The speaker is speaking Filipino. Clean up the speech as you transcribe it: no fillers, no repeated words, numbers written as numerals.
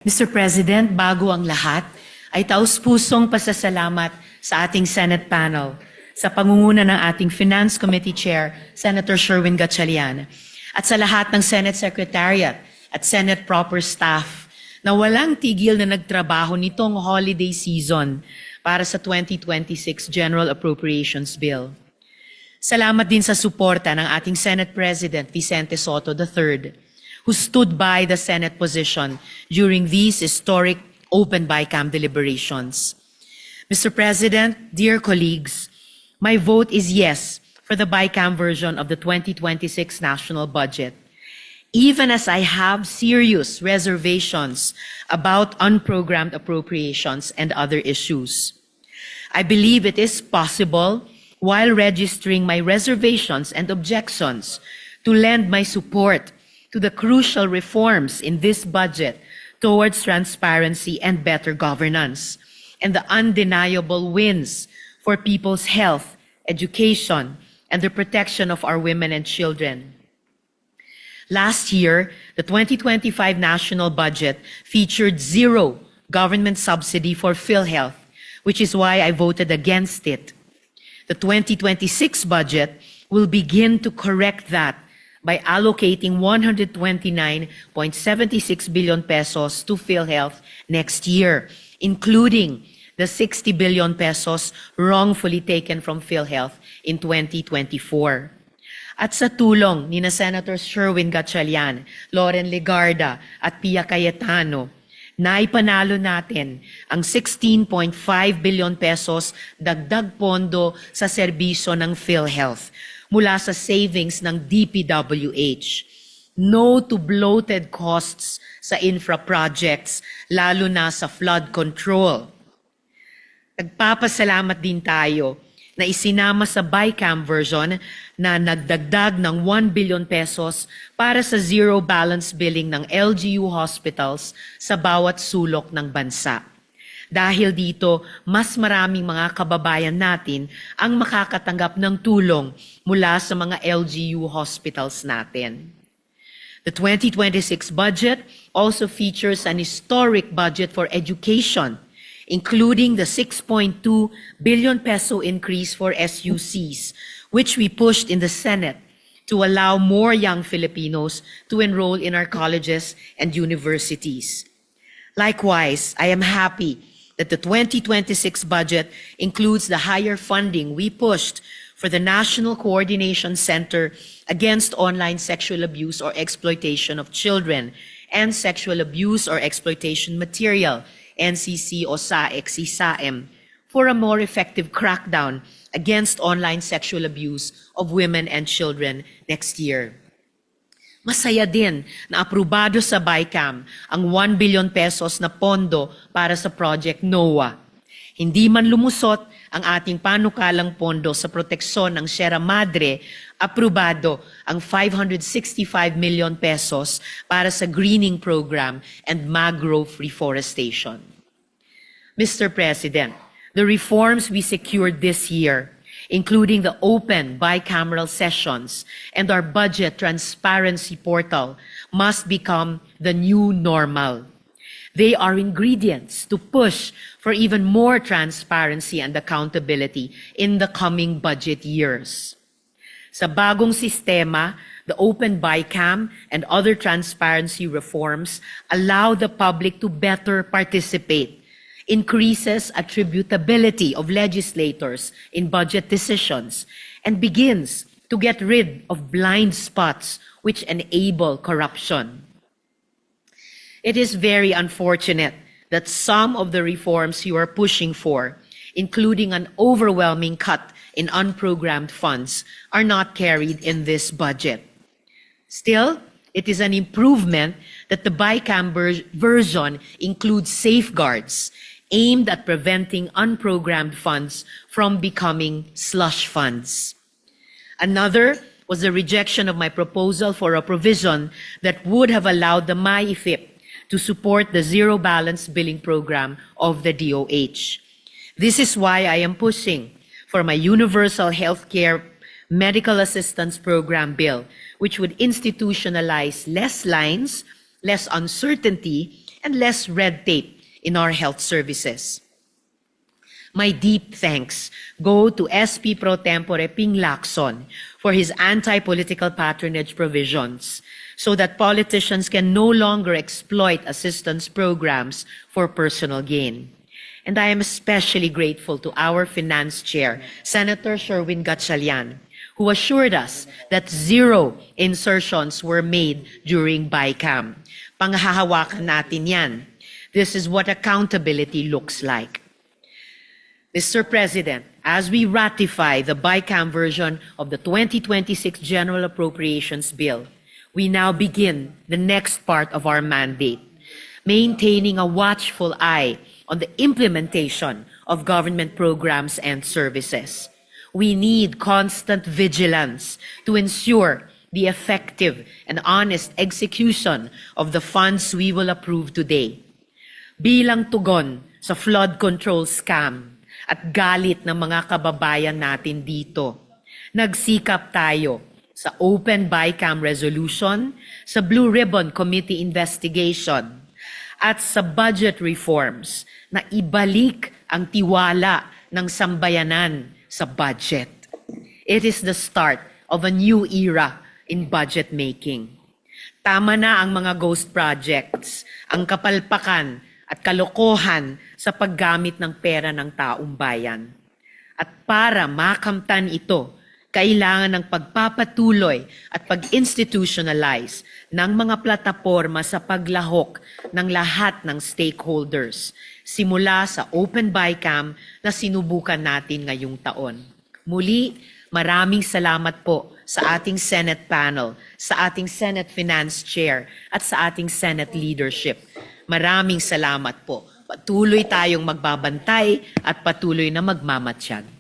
Mr. President, bago ang lahat, ay taus-pusong pasasalamat sa ating Senate panel sa pangunguna ng ating Finance Committee Chair, Senator Sherwin Gatchalian, at sa lahat ng Senate Secretariat at Senate proper staff na walang tigil na nagtrabaho nitong holiday season para sa 2026 General Appropriations Bill. Salamat din sa suporta ng ating Senate President Vicente Sotto III, who stood by the Senate position during these historic open BICAM deliberations. Mr. President, dear colleagues, my vote is yes for the BICAM version of the 2026 national budget, even as I have serious reservations about unprogrammed appropriations and other issues. I believe it is possible, while registering my reservations and objections, to lend my support to the crucial reforms in this budget towards transparency and better governance, and the undeniable wins for people's health, education, and the protection of our women and children. Last year, the 2025 national budget featured zero government subsidy for PhilHealth, which is why I voted against it. The 2026 budget will begin to correct that by allocating 129.76 billion pesos to PhilHealth next year, including the 60 billion pesos wrongfully taken from PhilHealth in 2024. At sa tulong ni Senators Sherwin Gatchalian, Loren Legarda at Pia Cayetano, naipanalo natin ang 16.5 billion pesos dagdag pondo sa serbisyo ng PhilHealth mula sa savings ng DPWH. No to bloated costs sa infra projects, lalo na sa flood control. Nagpapasalamat din tayo na isinama sa BICAM version na nagdagdag ng 1 billion pesos para sa zero balance billing ng LGU hospitals sa bawat sulok ng bansa. Dahil dito, mas maraming mga kababayan natin ang makakatanggap ng tulong mula sa mga LGU hospitals natin. The 2026 budget also features an historic budget for education, including the 6.2 billion peso increase for SUCs, which we pushed in the Senate to allow more young Filipinos to enroll in our colleges and universities. Likewise, I am happy that the 2026 budget includes the higher funding we pushed for the National Coordination Center Against Online Sexual Abuse or Exploitation of Children and Sexual Abuse or Exploitation Material, NCC o SAEC-CSAEM, for a more effective crackdown against online sexual abuse of women and children next year. Masaya din na aprobado sa BICAM ang 1 billion pesos na pondo para sa Project NOAA. Hindi man lumusot ang ating panukalang pondo sa proteksyon ng Sierra Madre, aprobado ang 565 million pesos para sa greening program and mangrove reforestation. Mr. President, the reforms we secured this year, including the open bicameral sessions and our budget transparency portal, must become the new normal. They are ingredients to push for even more transparency and accountability in the coming budget years. Sa bagong sistema, the open BICAM and other transparency reforms allow the public to better participate, increases attributability of legislators in budget decisions, and begins to get rid of blind spots which enable corruption. It is very unfortunate that some of the reforms you are pushing for, including an overwhelming cut in unprogrammed funds, are not carried in this budget. Still, it is an improvement that the BICAM version includes safeguards aimed at preventing unprogrammed funds from becoming slush funds. Another was the rejection of my proposal for a provision that would have allowed the MyIFIP to support the zero balance billing program of the DOH. This is why I am pushing for my universal healthcare medical assistance program bill, which would institutionalize less lines, less uncertainty, and less red tape in our health services. My deep thanks go to SP Pro Tempore Ping Lacson for his anti-political patronage provisions so that politicians can no longer exploit assistance programs for personal gain. And I am especially grateful to our Finance Chair, Senator Sherwin Gatchalian, who assured us that 0 insertions were made during BICAM. Panghahawakan natin yan. This is what accountability looks like. Mr. President, as we ratify the BICAM version of the 2026 General Appropriations Bill, we now begin the next part of our mandate, maintaining a watchful eye on the implementation of government programs and services. We need constant vigilance to ensure the effective and honest execution of the funds we will approve today. Bilang tugon sa flood control scam at galit ng mga kababayan natin dito, nagsikap tayo sa Open BICAM Resolution, sa Blue Ribbon Committee Investigation, at sa budget reforms na ibalik ang tiwala ng sambayanan sa budget. It is the start of a new era in budget making. Tama na ang mga ghost projects, ang kapalpakan at kalokohan sa paggamit ng pera ng taong bayan. At para makamtan ito, kailangan ng pagpapatuloy at pag-institutionalize ng mga plataporma sa paglahok ng lahat ng stakeholders, simula sa Open BICAM na sinubukan natin ngayong taon. Muli, maraming salamat po sa ating Senate panel, sa ating Senate Finance Chair at sa ating Senate leadership. Maraming salamat po. Patuloy tayong magbabantay at patuloy na magmamatsyag.